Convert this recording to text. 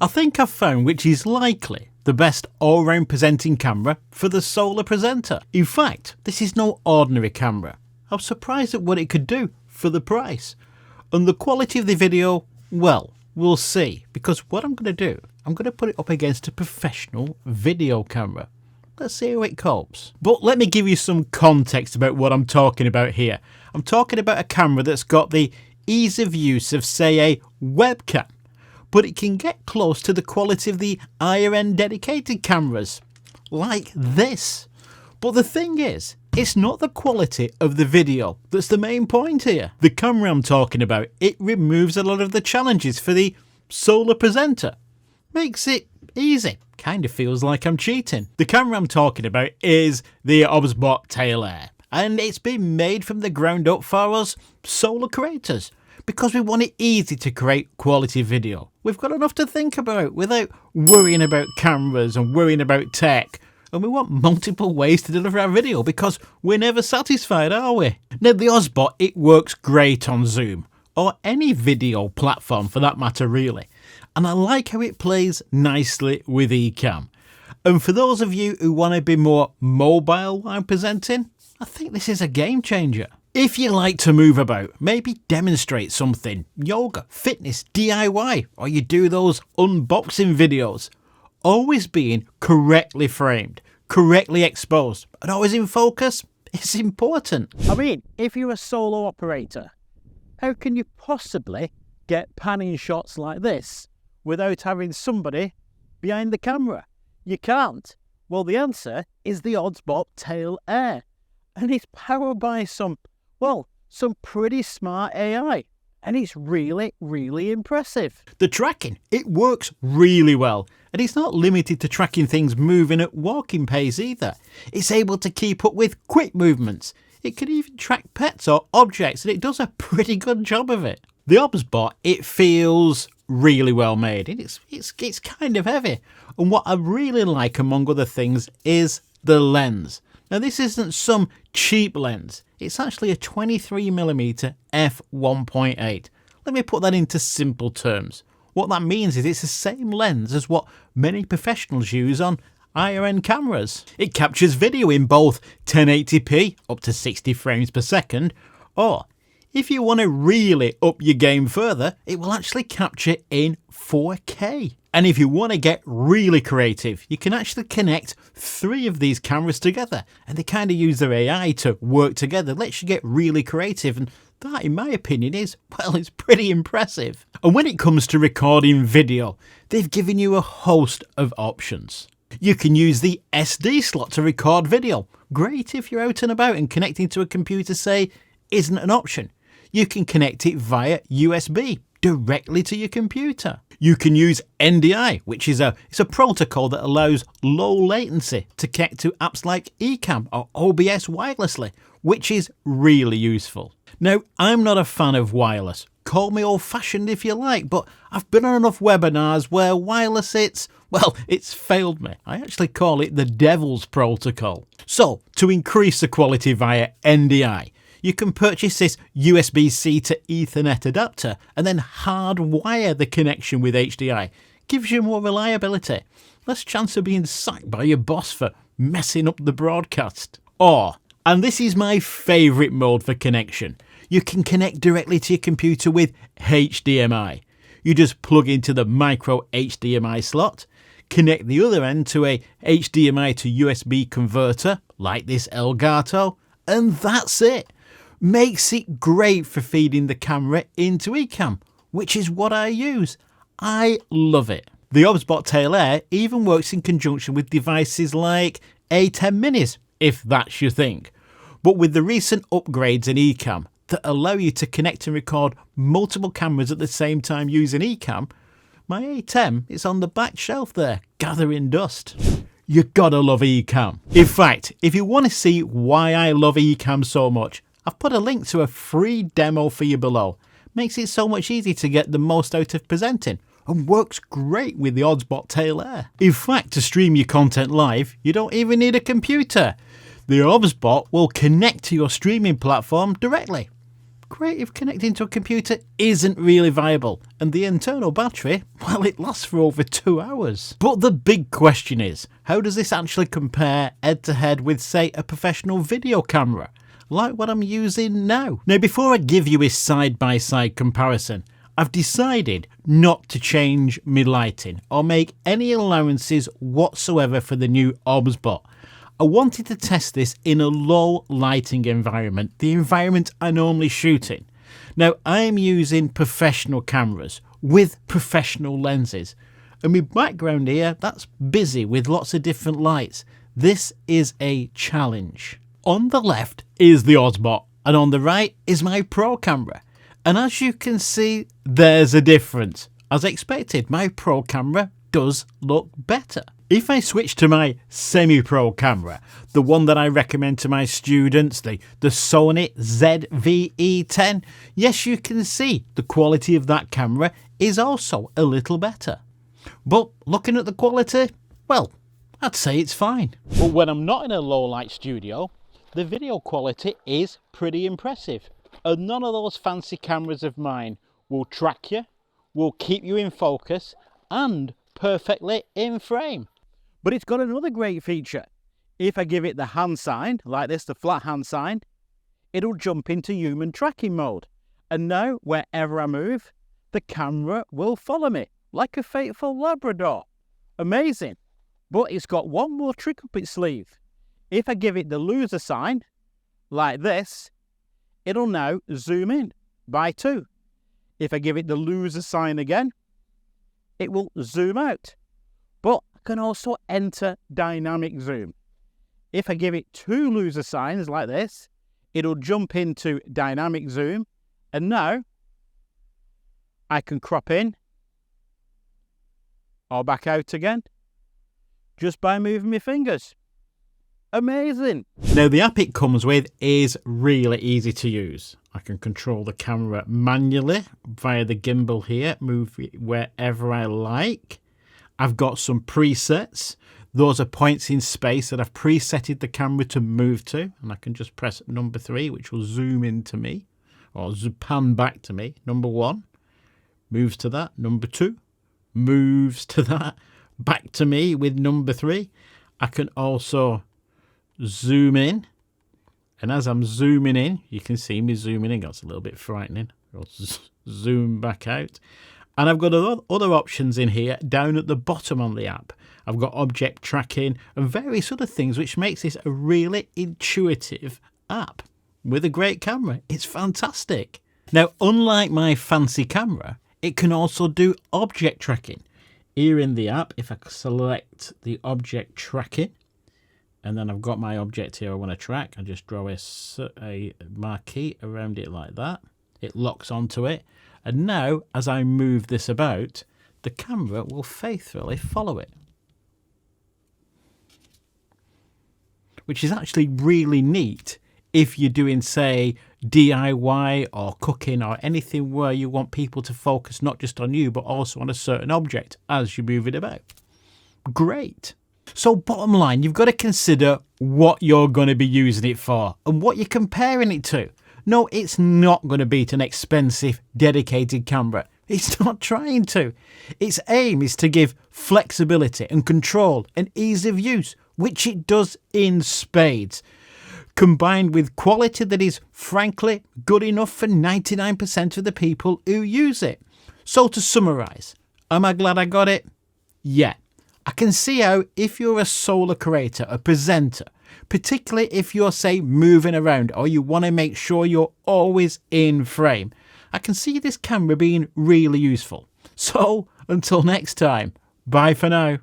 I think I've found which is likely the best all-round presenting camera for the solar presenter. In fact, this is no ordinary camera. I was surprised at what it could do for the price. And the quality of the video, well, we'll see. Because what I'm going to do, I'm going to put it up against a professional video camera. Let's see how it copes. But let me give you some context about what I'm talking about here. I'm talking about a camera that's got the ease of use of, say, a webcam. But it can get close to the quality of the higher end dedicated cameras, like this. But the thing is, it's not the quality of the video that's the main point here. The camera I'm talking about, it removes a lot of the challenges for the solar presenter. Makes it easy. Kind of feels like I'm cheating. The camera I'm talking about is the Obsbot Tail Air. And it's been made from the ground up for us solar creators. Because we want it easy to create quality video. We've got enough to think about without worrying about cameras and worrying about tech. And we want multiple ways to deliver our video because we're never satisfied, are we? Now the Obsbot, it works great on Zoom or any video platform for that matter really. And I like how it plays nicely with Ecamm. And for those of you who want to be more mobile while presenting, I think this is a game changer. If you like to move about, maybe demonstrate something, yoga, fitness, DIY, or you do those unboxing videos, always being correctly framed, correctly exposed, and always in focus is important. I mean, if you're a solo operator, how can you possibly get panning shots like this without having somebody behind the camera? You can't. Well, the answer is the Obsbot Tail Air, and it's powered by some pretty smart AI. And it's really, really impressive. The tracking, it works really well. And it's not limited to tracking things moving at walking pace either. It's able to keep up with quick movements. It can even track pets or objects, and it does a pretty good job of it. The Obsbot, it feels really well made. It's kind of heavy. And what I really like, among other things, is the lens. Now this isn't some cheap lens, it's actually a 23mm f1.8. Let me put that into simple terms. What that means is it's the same lens as what many professionals use on higher end cameras. It captures video in both 1080p up to 60 frames per second, or if you want to really up your game further, it will actually capture in 4K. And if you want to get really creative, you can actually connect 3 of these cameras together, and they kind of use their AI to work together. It lets you get really creative, and that, in my opinion, is, well, it's pretty impressive. And when it comes to recording video, they've given you a host of options. You can use the SD slot to record video. Great if you're out and about and connecting to a computer, say, isn't an option. You can connect it via USB directly to your computer. You can use NDI, which is a protocol that allows low latency to connect to apps like Ecamm or OBS wirelessly, which is really useful. Now, I'm not a fan of wireless. Call me old-fashioned if you like, but I've been on enough webinars where wireless it's failed me. I actually call it the devil's protocol. So, to increase the quality via NDI, you can purchase this USB-C to Ethernet adapter and then hardwire the connection with HDI. Gives you more reliability. Less chance of being sacked by your boss for messing up the broadcast. Or, and this is my favourite mode for connection, you can connect directly to your computer with HDMI. You just plug into the micro HDMI slot, connect the other end to a HDMI to USB converter, like this Elgato, and that's it. Makes it great for feeding the camera into Ecamm, which is what I use. I love it. The Obsbot Tail Air even works in conjunction with devices like A10 Minis, if that's your thing. But with the recent upgrades in Ecamm that allow you to connect and record multiple cameras at the same time using Ecamm, my A10 is on the back shelf there, gathering dust. You gotta love Ecamm. In fact, if you want to see why I love Ecamm so much, I've put a link to a free demo for you below. Makes it so much easier to get the most out of presenting and works great with the Obsbot Tail Air. In fact, to stream your content live, you don't even need a computer. The Obsbot will connect to your streaming platform directly. great if connecting to a computer isn't really viable, and the internal battery, well, it lasts for over 2 hours. But the big question is, how does this actually compare head to head with, say, a professional video camera, like what I'm using now? Now, before I give you a side-by-side comparison, I've decided not to change my lighting or make any allowances whatsoever for the new Obsbot. I wanted to test this in a low lighting environment, the environment I normally shoot in. Now, I'm using professional cameras with professional lenses, and my background here, that's busy with lots of different lights. This is a challenge. On the left is the Obsbot, and on the right is my Pro camera. And as you can see, there's a difference. As expected, my Pro camera does look better. If I switch to my semi-pro camera, the one that I recommend to my students, the Sony ZV-E10, yes, you can see the quality of that camera is also a little better. But looking at the quality, well, I'd say it's fine. But when I'm not in a low light studio, the video quality is pretty impressive. And none of those fancy cameras of mine will track you, will keep you in focus, and perfectly in frame. But it's got another great feature. If I give it the hand sign, like this, the flat hand sign, it'll jump into human tracking mode. And now, wherever I move, the camera will follow me, like a faithful Labrador. Amazing. But it's got one more trick up its sleeve. If I give it the loser sign, like this, it'll now zoom in by 2. If I give it the loser sign again, it will zoom out. But I can also enter dynamic zoom. If I give it 2 loser signs like this, it'll jump into dynamic zoom. And now I can crop in or back out again just by moving my fingers. Amazing. Now, the app it comes with is really easy to use. I can control the camera manually via the gimbal here, move it wherever I like. I've got some presets. Those are points in space that I've presetted the camera to move to, and I can just press number 3, which will zoom into me, or pan back to me. Number 1 moves to that. Number 2 moves to that, back to me with number 3. I can also zoom in, and as I'm zooming in, you can see me zooming in. That's a little bit frightening. I'll zoom back out, and I've got other options in here down at the bottom on the app. I've got object tracking and various other things, which makes this a really intuitive app with a great camera. It's fantastic. Now, unlike my fancy camera, it can also do object tracking. Here in the app, if I select the object tracking, and then I've got my object here I want to track, I just draw a marquee around it like that. It locks onto it. And now, as I move this about, the camera will faithfully follow it. Which is actually really neat if you're doing, say, DIY or cooking or anything where you want people to focus not just on you, but also on a certain object as you move it about. Great. So bottom line, you've got to consider what you're going to be using it for and what you're comparing it to. No, it's not going to beat an expensive, dedicated camera. It's not trying to. Its aim is to give flexibility and control and ease of use, which it does in spades, combined with quality that is, frankly, good enough for 99% of the people who use it. So to summarise, am I glad I got it? Yeah. I can see how if you're a solo creator, a presenter, particularly if you're, say, moving around or you want to make sure you're always in frame, I can see this camera being really useful. So, until next time, bye for now.